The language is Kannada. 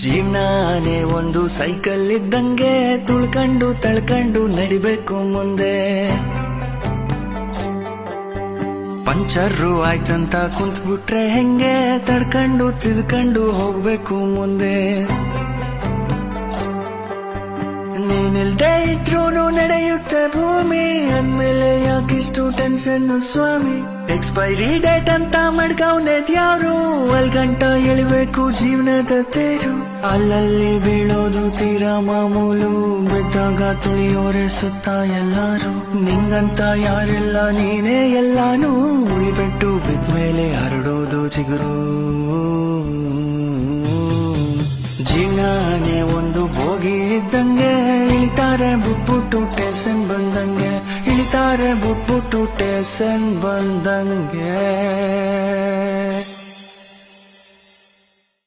ಜೀವನಾನೇ ಒಂದು ಸೈಕಲ್ ಇದ್ದಂಗೆ ತುಳ್ಕೊಂಡು ತಳ್ಕೊಂಡು ನಡಿಬೇಕು ಮುಂದೆ. ಪಂಚರ್ರು ಆಯ್ತಂತ ಕುಂತ್ಬಿಟ್ರೆ ಹೆಂಗೆ ತಡ್ಕೊಂಡು ತಿದ್ಕೊಂಡು ಹೋಗ್ಬೇಕು ಮುಂದೆ. ನೀನಿಲ್ದೇ ಇದ್ರೂನು ನಡೆಯುತ್ತೆ ಭೂಮಿ, ಅಂದ್ಮೇಲೆ ಯಾಕಿಷ್ಟು ಟೆನ್ಷನ್ ಸ್ವಾಮಿ. ಎಕ್ಸ್ಪೈರಿ ಡೇಟ್ ಅಂತ ಮಡ್ಕವ್ನೆದ್ಯಾರು, ಅಲ್ಗಂಟ ಎಳಿಬೇಕು ಜೀವನದ ತೇರು. ಅಲ್ಲಲ್ಲಿ ಬೀಳೋದು ತೀರಾ ಮಾಮೂಲು, ಬಿದ್ದಾಗ ತುಳಿಯೋರೆ ಸುತ್ತ ಎಲ್ಲಾರು. ನಿಂಗಂತ ಯಾರಿಲ್ಲ ನೀನೇ ಎಲ್ಲಾನು, ಉಳಿಬಿಟ್ಟು ಬಿದ್ಮೇಲೆ ಹರಡೋದು ಚಿಗುರು. ಜೀವನಾನೇ ಒಂದು ಬೋಗಿ ಇದ್ದಂಗೆ, ಇಳಿತಾರೆ ಬುಟ್ಬುಟ್ಟು ಟೇಷನ್ ಬಂದಂಗೆ, ಇಳಿತಾರೆ ಬುಟ್ಬುಟ್ಟು ಟೇಷನ್ ಬಂದಂಗೆ.